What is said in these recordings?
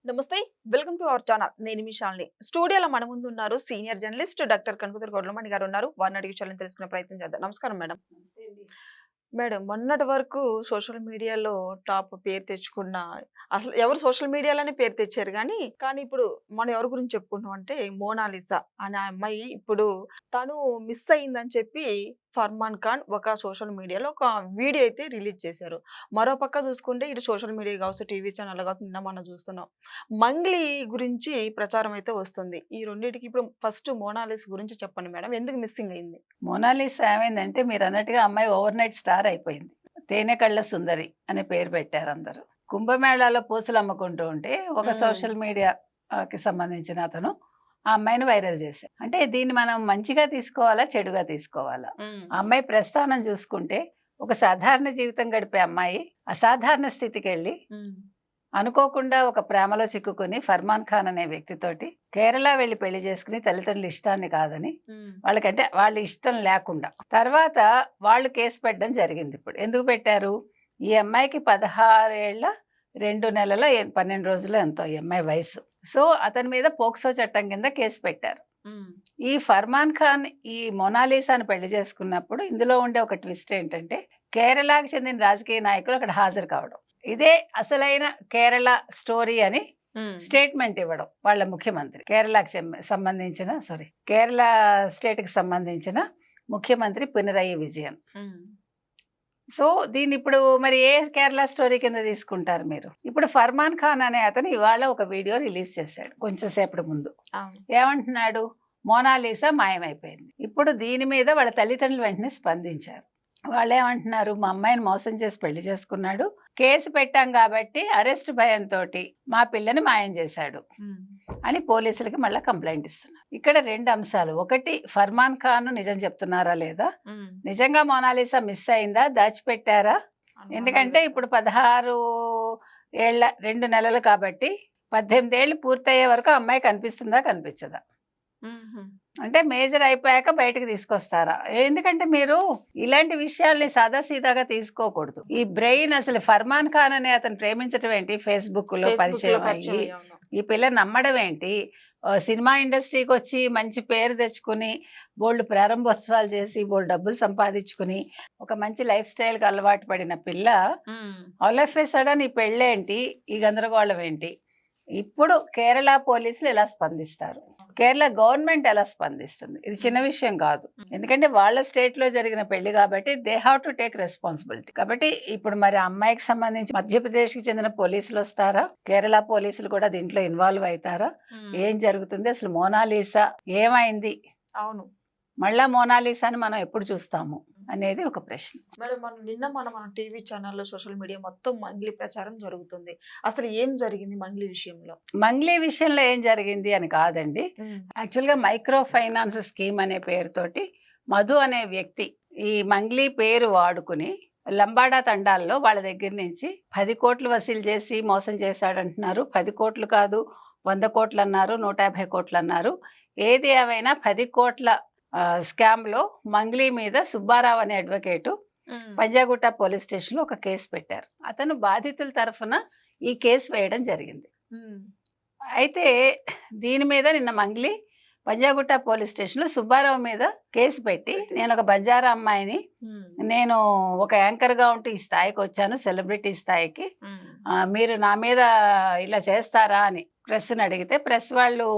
నమస్తే. Welcome to our channel. నేను మీ శాలిని. స్టూడియోలో మన ముందు ఉన్నారు సీనియర్ జర్నలిస్ట్ డాక్టర్ కనకదుర్గ గొడ్లమణి గారు ఉన్నారు. వారిని అడిగి విషయాలను తెలుసుకునే ప్రయత్నం చేద్దాం. నమస్కారం మేడం. నమస్తే అండి. మేడం, మొన్నటి వరకు సోషల్ మీడియాలో టాప్ పేరు తెచ్చుకున్న, అసలు ఎవరు సోషల్ మీడియాలోనే పేరు తెచ్చారు కానీ ఇప్పుడు మనం ఎవరి గురించి చెప్పుకుంటున్నాం అంటే మోనాలిసా అనే అమ్మాయి ఇప్పుడు తను మిస్ అయిందని చెప్పి ఫర్మాన్ ఖాన్ ఒక సోషల్ మీడియాలో ఒక వీడియో అయితే రిలీజ్ చేశారు. మరో పక్క చూసుకుంటే ఇటు సోషల్ మీడియా కావచ్చు, టీవీ ఛానల్ కావచ్చు, నిన్న మనం చూస్తున్నాం. మంగ్లీ గురించి ప్రచారం అయితే వస్తుంది. ఈ రెండింటికి ఇప్పుడు ఫస్ట్ మోనాలిసా గురించి చెప్పండి మేడం, ఎందుకు మిస్సింగ్ అయింది? మోనాలిసా ఏమైందంటే మీరు అన్నట్టుగా అమ్మాయి ఓవర్ నైట్ స్టార్ అయిపోయింది. తేనె కళ్ళ సుందరి అనే పేరు పెట్టారు అందరూ. కుంభమేళాలో పూసలు అమ్ముకుంటూ ఉంటే ఒక సోషల్ మీడియాకి సంబంధించిన అతను ఆ అమ్మాయిని వైరల్ చేశారు. అంటే దీన్ని మనం మంచిగా తీసుకోవాలా, చెడుగా తీసుకోవాలా? ఆ అమ్మాయి ప్రస్థానం చూసుకుంటే ఒక సాధారణ జీవితం గడిపే అమ్మాయి అసాధారణ స్థితికి వెళ్ళి అనుకోకుండా ఒక ప్రేమలో చిక్కుకుని ఫర్మాన్ ఖాన్ అనే వ్యక్తితోటి కేరళ వెళ్ళి పెళ్లి చేసుకుని తల్లిదండ్రుల ఇష్టాన్ని కాదని వాళ్ళకంటే వాళ్ళ ఇష్టం లేకుండా తర్వాత వాళ్ళు కేసు పెట్టడం జరిగింది. ఇప్పుడు ఎందుకు పెట్టారు? ఈ అమ్మాయికి 16 ఏళ్ల 2 నెలల 12 రోజులు ఎంతో ఈ అమ్మాయి వయసు. సో అతని మీద పోక్సో చట్టం కింద కేసు పెట్టారు. ఈ ఫర్మాన్ ఖాన్ ఈ మోనాలిసాను పెళ్లి చేసుకున్నప్పుడు ఇందులో ఉండే ఒక ట్విస్ట్ ఏంటంటే కేరళకు చెందిన రాజకీయ నాయకులు అక్కడ హాజరు కావడం, ఇదే అసలైన కేరళ స్టోరీ అని స్టేట్మెంట్ ఇవ్వడం వాళ్ళ ముఖ్యమంత్రి, కేరళ స్టేట్ కి సంబంధించిన ముఖ్యమంత్రి పినరయి విజయన్. సో దీన్ని ఇప్పుడు మరి ఏ కేరళ స్టోరీ కింద తీసుకుంటారు మీరు? ఇప్పుడు ఫర్మాన్ ఖాన్ అనే అతను ఇవాళ ఒక వీడియో రిలీజ్ చేశాడు కొంచెం సేపటి ముందు. ఏమంటున్నాడు? మోనాలిసా మాయమైపోయింది. ఇప్పుడు దీని మీద వాళ్ళ తల్లిదండ్రులు వెంటనే స్పందించారు. వాళ్ళు ఏమంటున్నారు? మా అమ్మాయిని మోసం చేసి పెళ్లి చేసుకున్నాడు, కేసు పెట్టాం కాబట్టి అరెస్ట్ భయంతో మా పిల్లని మాయం చేశాడు అని పోలీసులకి మళ్ళీ కంప్లైంట్ ఇస్తున్నారు. ఇక్కడ 2 అంశాలు. ఒకటి, ఫర్మాన్ ఖాన్ నిజం చెప్తున్నారా లేదా, నిజంగా మోనాలిసా మిస్ అయిందా, దాచిపెట్టారా? ఎందుకంటే ఇప్పుడు 16 ఏళ్ల 2 నెలలు కాబట్టి 18 ఏళ్ళు పూర్తయ్యే వరకు అమ్మాయి కనిపిస్తుందా కనిపించదా? అంటే మేజర్ అయిపోయాక బయటకు తీసుకొస్తారా? ఎందుకంటే మీరు ఇలాంటి విషయాల్ని సాదాసీదాగా తీసుకోకూడదు. ఈ బ్రెయిన్ అసలు ఫర్మాన్ ఖాన్ అనే అతను ప్రేమించడం ఏంటి, ఫేస్బుక్ లో పరిచయం అయ్యి ఈ పిల్ల నమ్మడం ఏంటి, సినిమా ఇండస్ట్రీకి వచ్చి మంచి పేరు తెచ్చుకుని బోల్డ్ ప్రారంభోత్సవాలు చేసి బోల్డ్ డబ్బులు సంపాదించుకుని ఒక మంచి లైఫ్ స్టైల్కి అలవాటు పడిన పిల్ల ఆల్ ఆఫ్ ఏ సడన్ ఈ పెళ్ళేంటి, ఈ గందరగోళం ఏంటి? ఇప్పుడు కేరళ పోలీసులు ఎలా స్పందిస్తారు, కేరళ గవర్నమెంట్ ఎలా స్పందిస్తుంది? ఇది చిన్న విషయం కాదు. ఎందుకంటే వాళ్ళ స్టేట్ లో జరిగిన పెళ్లి కాబట్టి they have to take responsibility. కాబట్టి ఇప్పుడు మరి అమ్మాయికి సంబంధించి మధ్యప్రదేశ్ కి చెందిన పోలీసులు వస్తారా, కేరళ పోలీసులు కూడా దీంట్లో ఇన్వాల్వ్ అవుతారా? ఏం జరుగుతుంది అసలు? మోనాలిసా ఏమైంది? అవును, మళ్ళా మోనాలిసాని మనం ఎప్పుడు చూస్తాము అనేది ఒక ప్రశ్న. మేడం, మన టీవీ ఛానల్లో సోషల్ మీడియా మొత్తం మంగ్లీ ప్రచారం జరుగుతుంది. అసలు ఏం జరిగింది మంగ్లీ విషయంలో? మంగ్లీ విషయంలో ఏం జరిగింది అని కాదండి, యాక్చువల్గా మైక్రో ఫైనాన్స్ స్కీమ్ అనే పేరుతోటి మధు అనే వ్యక్తి ఈ మంగ్లీ పేరు వాడుకుని లంబాడా తండాల్లో వాళ్ళ దగ్గర నుంచి 10 కోట్లు వసూలు చేసి మోసం చేశాడంటున్నారు. 10 కోట్లు కాదు, 100 కోట్లు అన్నారు, 150 కోట్లు అన్నారు. ఏది ఏమైనా 10 కోట్ల స్కామ్ లో మంగ్లీ మీద సుబ్బారావు అనే అడ్వకేటు పంజాగుట్ట పోలీస్ స్టేషన్ లో ఒక కేసు పెట్టారు. అతను బాధితుల తరఫున ఈ కేసు వేయడం జరిగింది. అయితే దీని మీద నిన్న మంగ్లీ పంజాగుట్ట పోలీస్ స్టేషన్ లో సుబ్బారావు మీద కేసు పెట్టి, నేను ఒక బంజారా అమ్మాయిని, నేను ఒక యాంకర్ గా ఉంటూ ఈ స్థాయికి వచ్చాను, సెలబ్రిటీ స్థాయికి, మీరు నా మీద ఇలా చేస్తారా అని ప్రెస్ని అడిగితే ప్రెస్ వాళ్ళు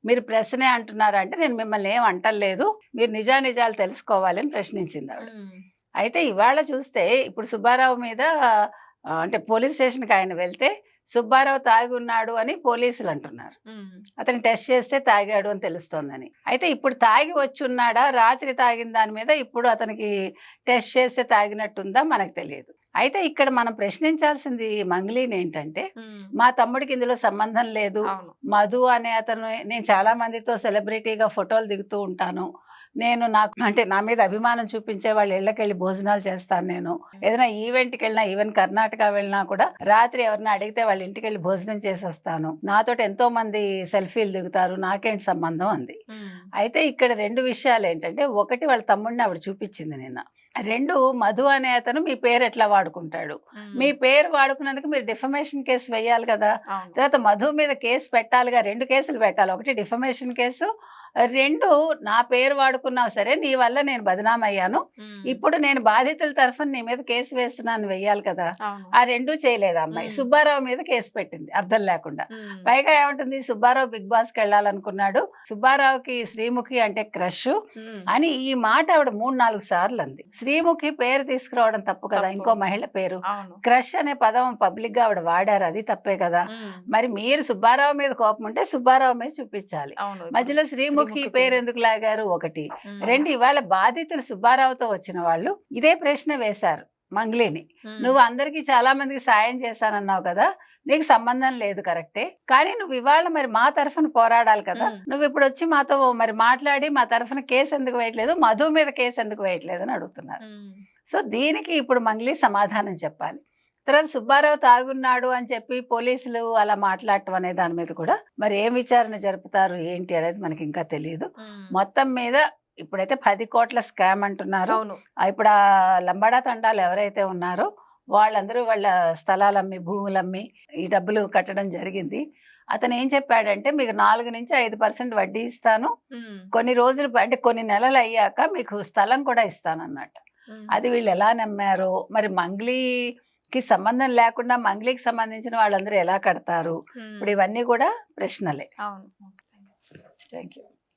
మీరు ప్రెస్నే అంటున్నారా అంటే నేను మిమ్మల్ని ఏం అంటలేదు, మీరు నిజానిజాలు తెలుసుకోవాలని ప్రశ్నించింది ఆవిడ. అయితే ఇవాళ చూస్తే ఇప్పుడు సుబ్బారావు మీద అంటే పోలీస్ స్టేషన్కి ఆయన వెళ్తే సుబ్బారావు తాగి ఉన్నాడు అని పోలీసులు అంటున్నారు. అతను టెస్ట్ చేస్తే తాగాడు అని తెలుస్తోందని. అయితే ఇప్పుడు తాగి వచ్చి ఉన్నాడా, రాత్రి తాగిన దాని మీద ఇప్పుడు అతనికి టెస్ట్ చేస్తే తాగినట్టుందా మనకు తెలియదు. అయితే ఇక్కడ మనం ప్రశ్నించాల్సింది మంగ్లీని ఏంటంటే, మా తమ్ముడికి ఇందులో సంబంధం లేదు, మధు అనే అతను, నేను చాలా మందితో సెలబ్రిటీగా ఫోటోలు దిగుతూ ఉంటాను, నేను నా మీద అభిమానం చూపించే వాళ్ళ ఇళ్ళకెళ్ళి భోజనాలు చేస్తాను, నేను ఏదైనా ఈవెంట్కి వెళ్ళినా, ఈవెన్ కర్ణాటక వెళ్ళినా కూడా రాత్రి ఎవరిని అడిగితే వాళ్ళ ఇంటికి వెళ్ళి భోజనం చేసేస్తాను, నాతో ఎంతో మంది సెల్ఫీలు దిగుతారు, నాకేంటి సంబంధం అంది. అయితే ఇక్కడ 2 విషయాలు ఏంటంటే, ఒకటి వాళ్ళ తమ్ముడిని ఆవిడ చూపించింది నిన్న, రెండు, మధు అనే అతను మీ పేరు ఎట్లా వాడుకుంటాడు, మీ పేరు వాడుకున్నందుకు మీరు డిఫమేషన్ కేసు వేయాలి కదా. అవును. తర్వాత మధు మీద కేసు పెట్టాలిగా, 2 కేసులు పెట్టాలి. ఒకటి డిఫమేషన్ కేసు, 2 నా పేరు వాడుకున్నావు సరే, నీ వల్ల నేను బదనామయ్యాను, ఇప్పుడు నేను బాధితుల తరఫున నీ మీద కేసు వేస్తున్నాను వెయ్యాలి కదా. అవును. ఆ 2 చేయలేదు అమ్మాయి. సుబ్బారావు మీద కేసు పెట్టింది అర్థం లేకుండా. పైగా ఏమంటుంది, సుబ్బారావు బిగ్ బాస్కి వెళ్ళాలనుకున్నాడు, సుబ్బారావుకి శ్రీముఖి అంటే క్రష్ అని ఈ మాట ఆవిడ 3-4 సార్లు అంది. శ్రీముఖి పేరు తీసుకురావడం తప్పు కదా, తప్పు. ఇంకో మహిళ పేరు. అవును. క్రష్ అనే పదం పబ్లిక్ గా ఆవిడ వాడారు, అది తప్పే కదా. మరి మీరు సుబ్బారావు మీద కోపం ఉంటే సుబ్బారావు మీద చూపించాలి. అవును. మధ్యలో శ్రీముఖి పేరు ఎందుకు లాగారు, ఒకటి. 2, ఇవాళ బాధితులు సుబ్బారావుతో వచ్చిన వాళ్ళు ఇదే ప్రశ్న వేశారు మంగ్లీని. నువ్వు అందరికి చాలా మందికి సాయం చేశానన్నావు కదా, నీకు సంబంధం లేదు కరెక్టే, కానీ నువ్వు ఇవాళ మరి మా తరఫున పోరాడాలి కదా. నువ్వు ఇప్పుడు వచ్చి మాతో మరి మాట్లాడి మా తరఫున కేసు ఎందుకు వేయట్లేదు, మధు మీద కేసు ఎందుకు వేయట్లేదు అని అడుగుతున్నారు. సో దీనికి ఇప్పుడు మంగ్లీ సమాధానం చెప్పాలి. తర్వాత సుబ్బారావు తాగున్నాడు అని చెప్పి పోలీసులు అలా మాట్లాడటం అనే దాని మీద కూడా మరి ఏం విచారణ జరుపుతారు ఏంటి అనేది మనకి ఇంకా తెలియదు. మొత్తం మీద ఇప్పుడైతే 10 కోట్ల స్కామ్ అంటున్నారు. అవును. ఇప్పుడు ఆ లంబాడా తండాలు ఎవరైతే ఉన్నారో వాళ్ళందరూ వాళ్ళ స్థలాలమ్మి, భూములమ్మి ఈ డబ్బులు కట్టడం జరిగింది. అతను ఏం చెప్పాడంటే, మీకు 4-5% వడ్డీ ఇస్తాను, కొన్ని రోజులు అంటే కొన్ని నెలలు అయ్యాక మీకు స్థలం కూడా ఇస్తానన్నట్టు. అది వీళ్ళు ఎలా నమ్మారో మరి. మంగ్లీకి సంబంధం లేకుండా మంగ్లీకి సంబంధించిన వాళ్ళందరూ ఎలా కడతారు, ఇప్పుడు ఇవన్నీ కూడా ప్రశ్నలే. అవును. Thank you.